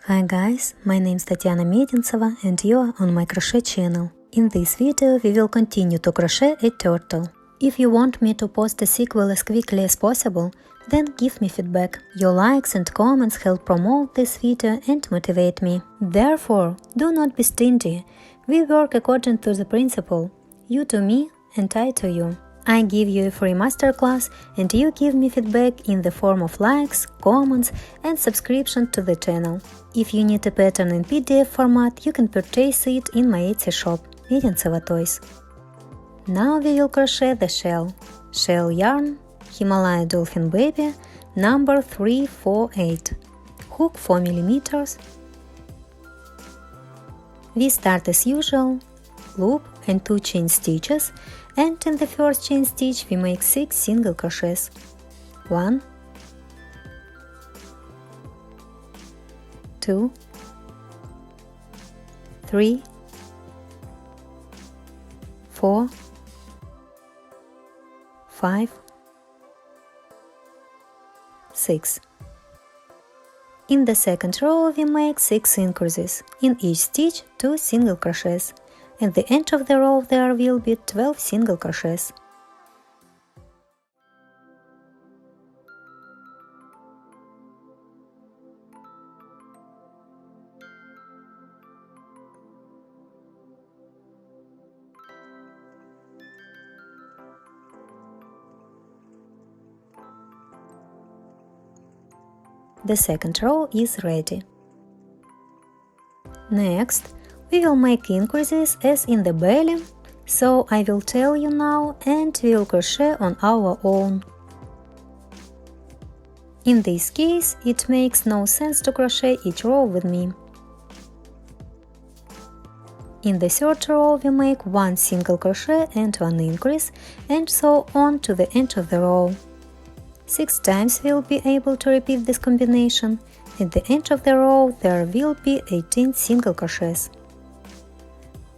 Hi guys, my name is Medintseva and you are on my crochet channel. In this video we will continue to crochet a turtle. If you want me to post a sequel as quickly as possible, then give me feedback. Your likes and comments help promote this video and motivate me. Therefore, do not be stingy. We work according to the principle, you to me and I to you. I give you a free masterclass and you give me feedback in the form of likes, comments and subscription to the channel. If you need a pattern in PDF format, you can purchase it in my Etsy shop, Medintseva Toys. Now we will crochet the shell. Shell yarn, Himalaya Dolphin Baby, number 348. Hook 4 mm. We start as usual, loop and 2 chain stitches, and in the first chain stitch we make 6 single crochets. 1, 2, 3, 4, 5, 6. In the second row we make 6 increases, in each stitch 2 single crochets. At the end of the row there will be 12 single crochets. The second row is ready. Next, we will make increases as in the belly, so I will tell you now and we will crochet on our own. In this case, it makes no sense to crochet each row with me. In the third row we make 1 single crochet and 1 increase, and so on to the end of the row. 6 times we will be able to repeat this combination. At the end of the row there will be 18 single crochets.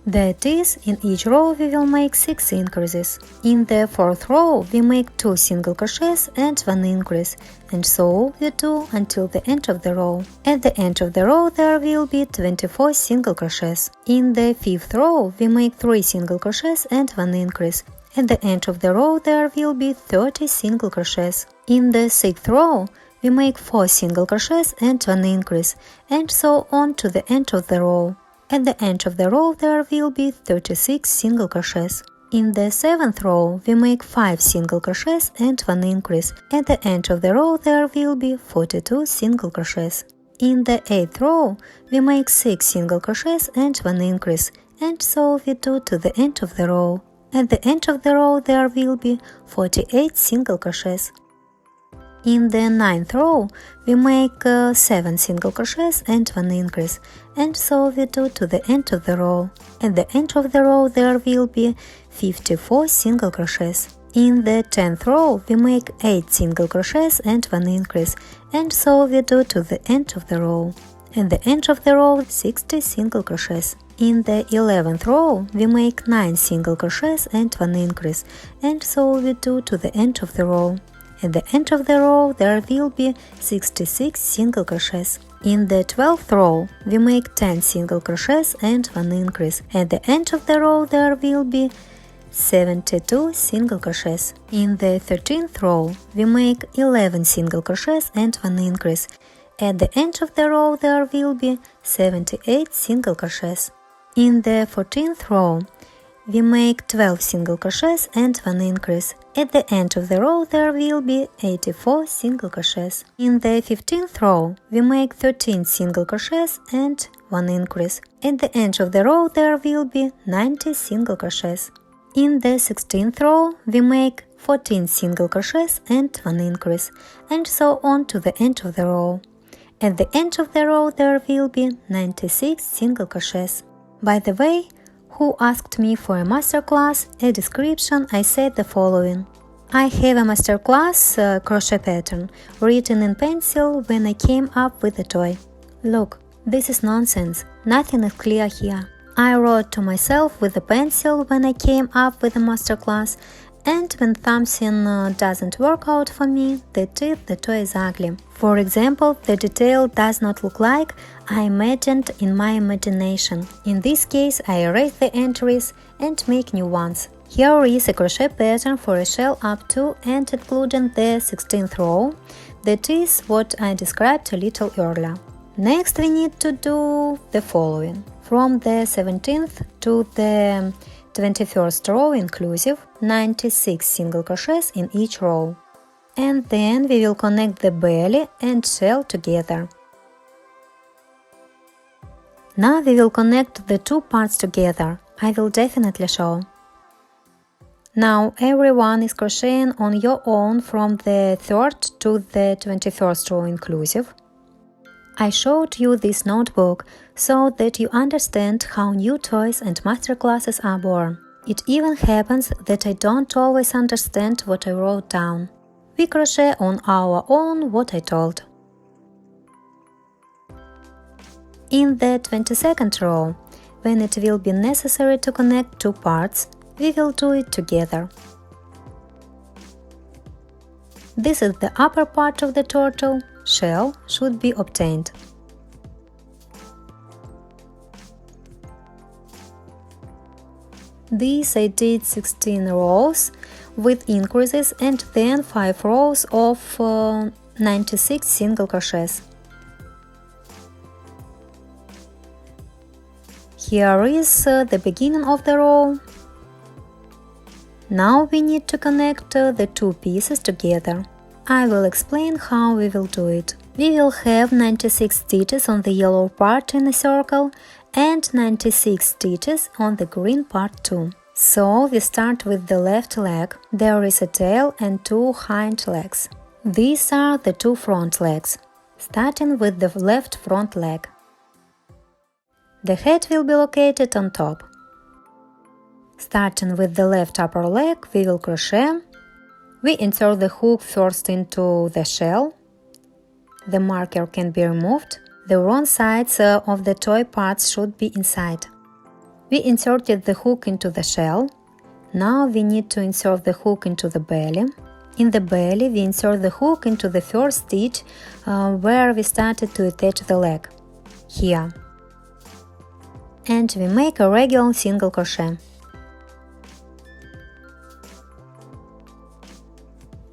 That is, in each row we will make 6 increases. In the fourth row we make 2 single crochets and 1 increase, and so we do until the end of the row. At the end of the row there will be 24 single crochets. In the fifth row we make 3 single crochets and 1 increase. At the end of the row there will be 30 single crochets. In the sixth row we make 4 single crochets and 1 increase, and so on to the end of the row. At the end of the row there will be 36 single crochets. In the seventh row we make 5 single crochets and 1 increase. At the end of the row there will be 42 single crochets. In the eighth row we make 6 single crochets and 1 increase, and so we do to the end of the row. At the end of the row there will be 48 single crochets. In the ninth row we make 7 single crochets and 1 increase, and so we do to the end of the row. At the end of the row there will be 54 single crochets. In the 10th row we make 8 single crochets and 1 increase, and so we do to the end of the row. At the end of the row 60 single crochets. In the 11th row we make 9 single crochets and 1 increase, and so we do to the end of the row. At the end of the row there will be 66 single crochets. In the 12th row we make 10 single crochets and 1 increase. At the end of the row there will be 72 single crochets. In the 13th row we make 11 single crochets and 1 increase. At the end of the row there will be 78 single crochets. In the 14th row we make 12 single crochets and 1 increase. At the end of the row there will be 84 single crochets. In the 15th row we make 13 single crochets and 1 increase. At the end of the row there will be 90 single crochets. In the 16th row we make 14 single crochets and 1 increase, and so on to the end of the row. At the end of the row there will be 96 single crochets. By the way, who asked me for a masterclass, a description I said the following. I have a masterclass crochet pattern written in pencil when I came up with the toy. Look, this is nonsense, nothing is clear here. I wrote to myself with a pencil when I came up with a masterclass, and when something doesn't work out for me, that's it, the toy is ugly. For example, the detail does not look like I imagined in my imagination. In this case, I erase the entries and make new ones. Here is a crochet pattern for a shell up to and including the 16th row. That is what I described a little earlier. Next, we need to do the following. From the 17th to the 21st row inclusive, 96 single crochets in each row. And then we will connect the belly and shell together. Now we will connect the two parts together. I will definitely show. Now everyone is crocheting on your own from the 3rd to the 21st row inclusive. I showed you this notebook so that you understand how new toys and masterclasses are born. It even happens that I don't always understand what I wrote down. We crochet on our own what I told. In the 22nd row, when it will be necessary to connect two parts, we will do it together. This is the upper part of the turtle. Shell should be obtained. This I did 16 rows with increases and then 5 rows of 96 single crochets. Here is the beginning of the row. Now we need to connect the two pieces together. I will explain how we will do it. We will have 96 stitches on the yellow part in a circle and 96 stitches on the green part too. So we start with the left leg. There is a tail and two hind legs. These are the two front legs, starting with the left front leg. The head will be located on top. Starting with the left upper leg, we will crochet. We insert the hook first into the shell. The marker can be removed. The wrong sides of the toy parts should be inside. We inserted the hook into the shell. Now we need to insert the hook into the belly. In the belly, we insert the hook into the first stitch where we started to attach the leg. Here. And we make a regular single crochet.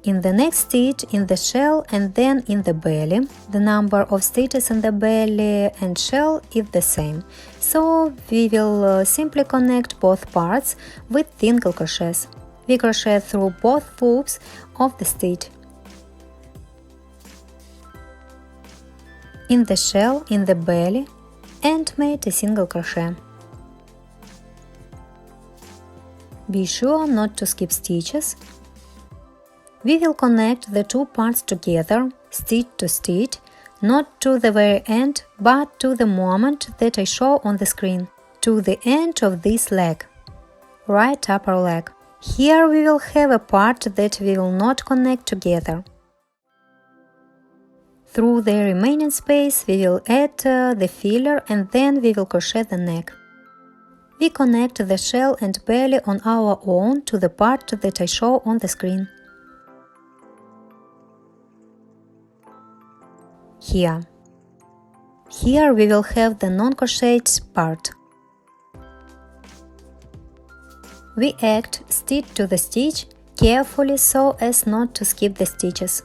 In the next stitch, in the shell and then in the belly, the number of stitches in the belly and shell is the same, so we will simply connect both parts with single crochets. We crochet through both loops of the stitch. In the shell, in the belly, and made a single crochet. Be sure not to skip stitches. We will connect the two parts together, stitch to stitch, not to the very end, but to the moment that I show on the screen, to the end of this leg, right upper leg. Here we will have a part that we will not connect together. Through the remaining space we will add the filler and then we will crochet the neck. We connect the shell and belly on our own to the part that I show on the screen. Here. Here we will have the non-crocheted part. We add stitch to the stitch carefully so as not to skip the stitches.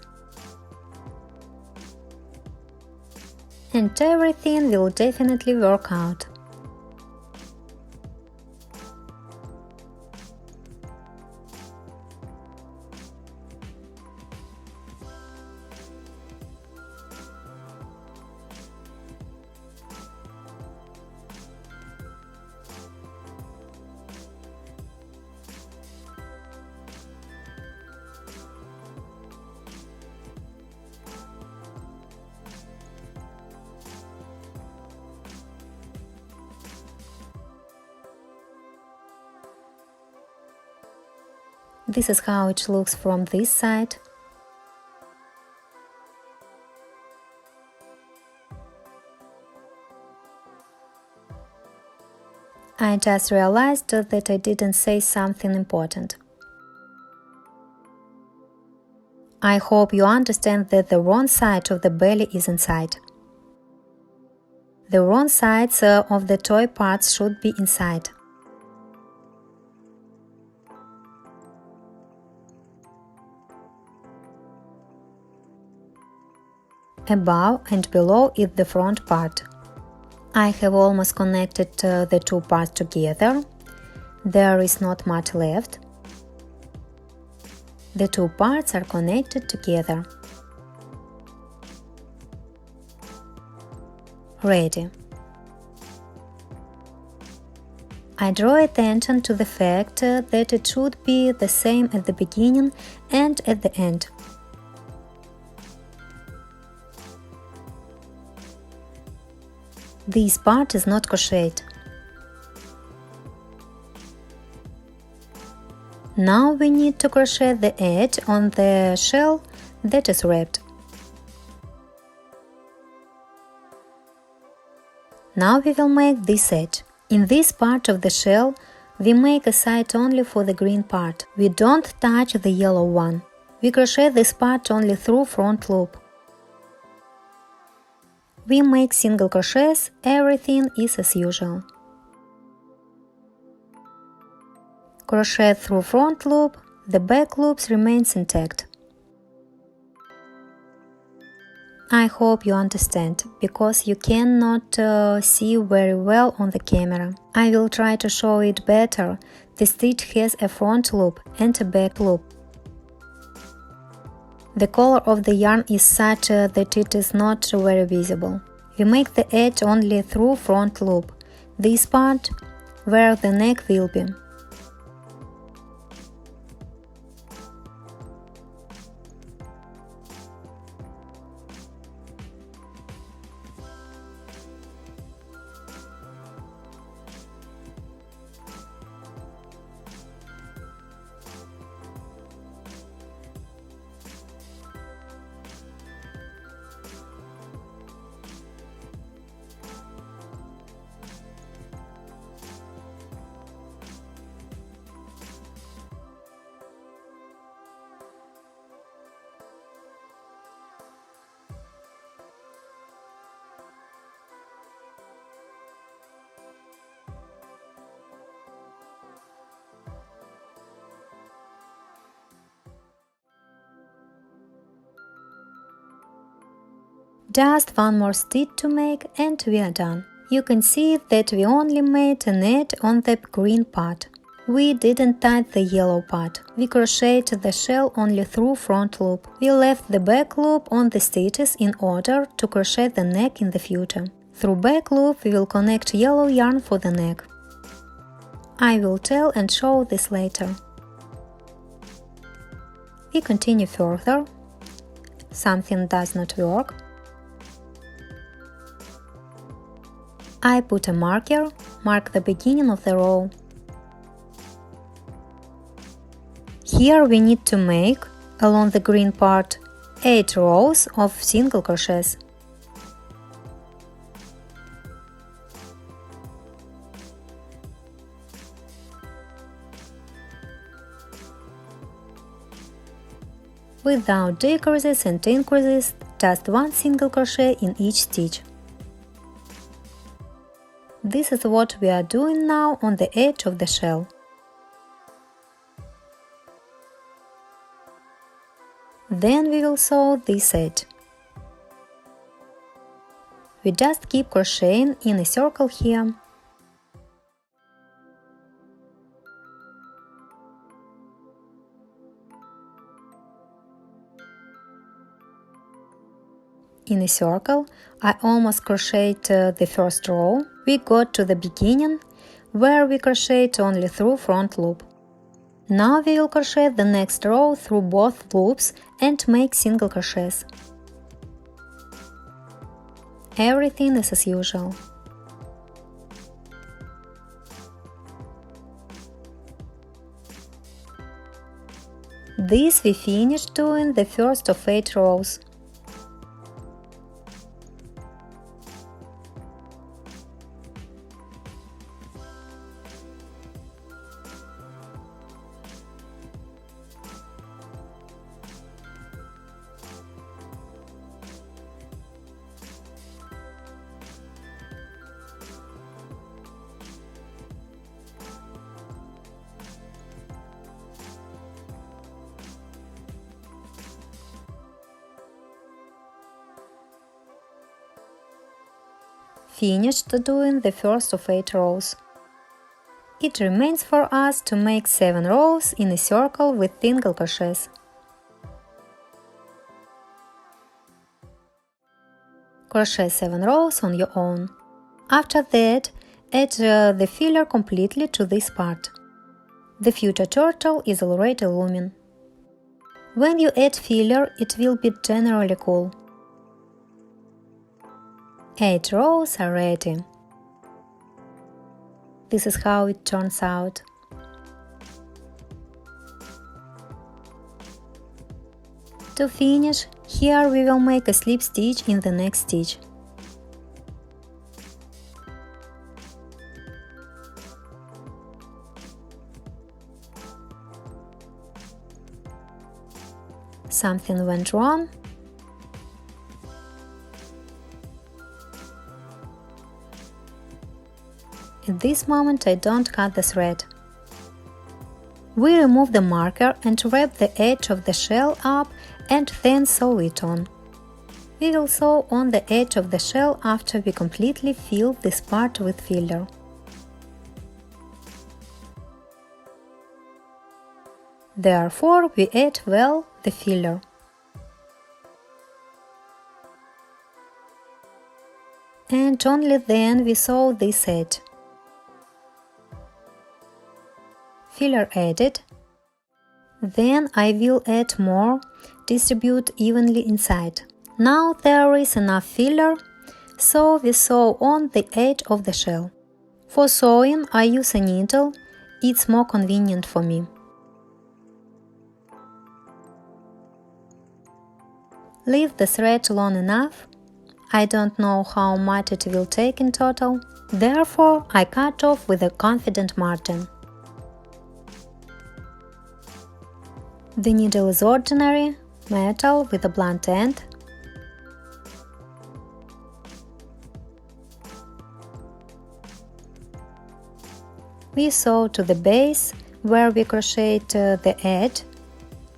And everything will definitely work out. This is how it looks from this side. I just realized that I didn't say something important. I hope you understand that the wrong side of the belly is inside. The wrong sides of the toy parts should be inside. Above and below is the front part. I have almost connected the two parts together. There is not much left. The two parts are connected together. Ready. I draw attention to the fact that it should be the same at the beginning and at the end. This part is not crocheted. Now we need to crochet the edge on the shell that is wrapped. Now we will make this edge. In this part of the shell, we make a side only for the green part. We don't touch the yellow one. We crochet this part only through front loop. We make single crochets, everything is as usual. Crochet through front loop, the back loops remains intact. I hope you understand, because you cannot see very well on the camera. I will try to show it better. The stitch has a front loop and a back loop. The color of the yarn is such that it is not very visible. We make the edge only through front loop, this part where the neck will be. Just one more stitch to make and we are done. You can see that we only made an edge on the green part. We didn't touch the yellow part. We crocheted the shell only through front loop. We left the back loop on the stitches in order to crochet the neck in the future. Through back loop we will connect yellow yarn for the neck. I will tell and show this later. We continue further. Something does not work. I put a marker, mark the beginning of the row. Here we need to make, along the green part, 8 rows of single crochets. Without decreases and increases, just one single crochet in each stitch. This is what we are doing now on the edge of the shell. Then we will sew this edge. We just keep crocheting in a circle here. In a circle, I almost crocheted the first row. We got to the beginning, where we crocheted only through front loop. Now we will crochet the next row through both loops and make single crochets. Everything is as usual. This we finished doing the first of 8 rows. finished doing the first of 8 rows. It remains for us to make 7 rows in a circle with single crochets. Crochet 7 rows on your own. After that, add the filler completely to this part. The future turtle is already looming. When you add filler, it will be generally cool. 8 rows are ready. This is how it turns out. To finish, here we will make a slip stitch in the next stitch. Something went wrong. At this moment I don't cut the thread. We remove the marker and wrap the edge of the shell up and then sew it on. We will sew on the edge of the shell after we completely fill this part with filler. Therefore, we add well the filler. And only then we sew this edge. Filler added. Then I will add more, distribute evenly inside. Now there is enough filler, so we sew on the edge of the shell. For sewing I use a needle, it's more convenient for me. Leave the thread long enough. I don't know how much it will take in total, therefore I cut off with a confident margin. The needle is ordinary, metal with a blunt end. We sew to the base where we crochet the edge.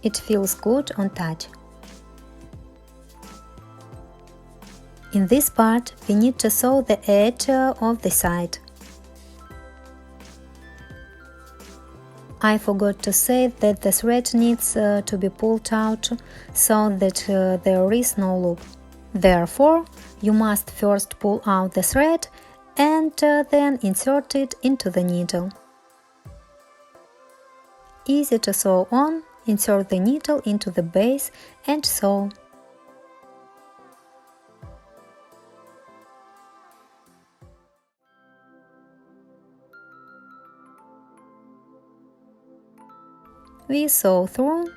It feels good on touch. In this part, we need to sew the edge of the side. I forgot to say that the thread needs to be pulled out so that there is no loop. Therefore, you must first pull out the thread and then insert it into the needle. Easy to sew on, insert the needle into the base and sew. We sew through.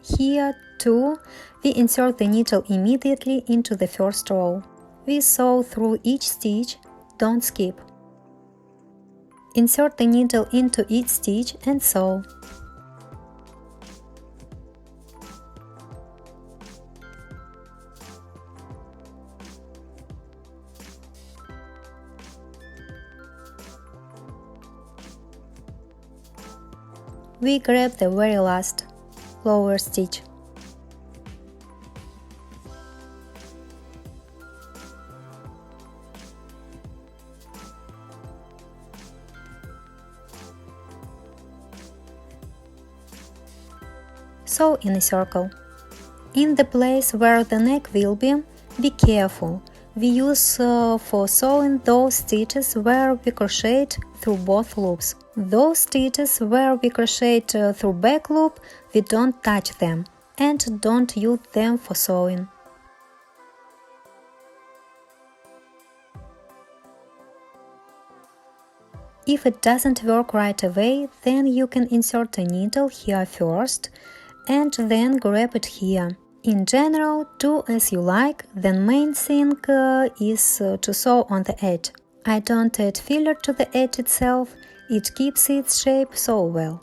Here, too, we insert the needle immediately into the first row. We sew through each stitch, don't skip. Insert the needle into each stitch and sew. We grab the very last, lower stitch. Sew in a circle. In the place where the neck will be careful. We use for sewing those stitches where we crochet through both loops. Those stitches where we crochet through back loop, we don't touch them and don't use them for sewing. If it doesn't work right away, then you can insert a needle here first and then grab it here. In general, do as you like, the main thing is to sew on the edge. I don't add filler to the edge itself, it keeps its shape so well.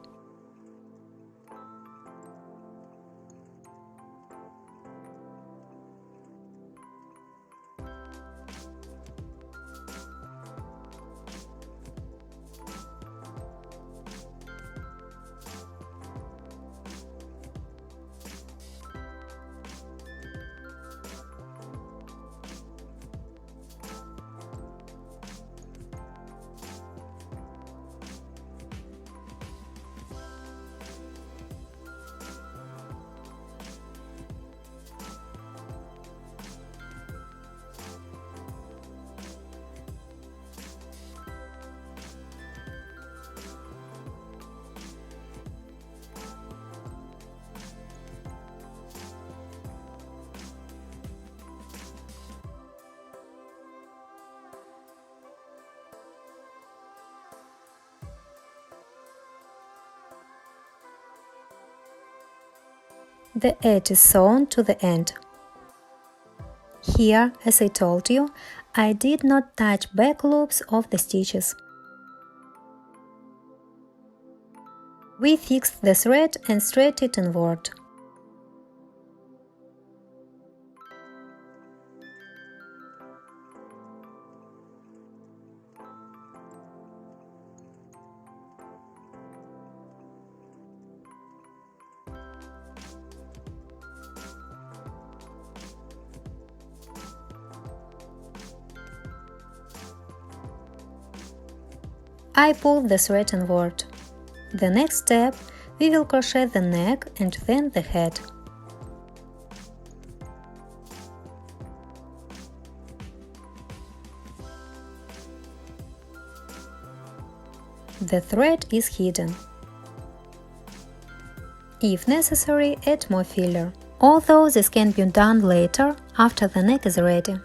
The edge is sewn to the end. Here, as I told you, I did not touch back loops of the stitches. We fixed the thread and straight it inward. I pulled the thread inward. The next step, we will crochet the neck and then the head. The thread is hidden. If necessary, add more filler, although this can be done later after the neck is ready.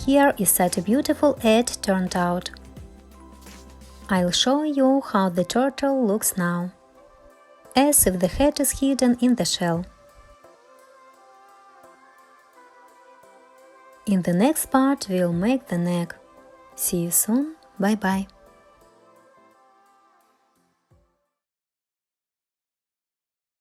Here is such a beautiful edge turned out. I'll show you how the turtle looks now, as if the head is hidden in the shell. In the next part we'll make the neck. See you soon, bye bye!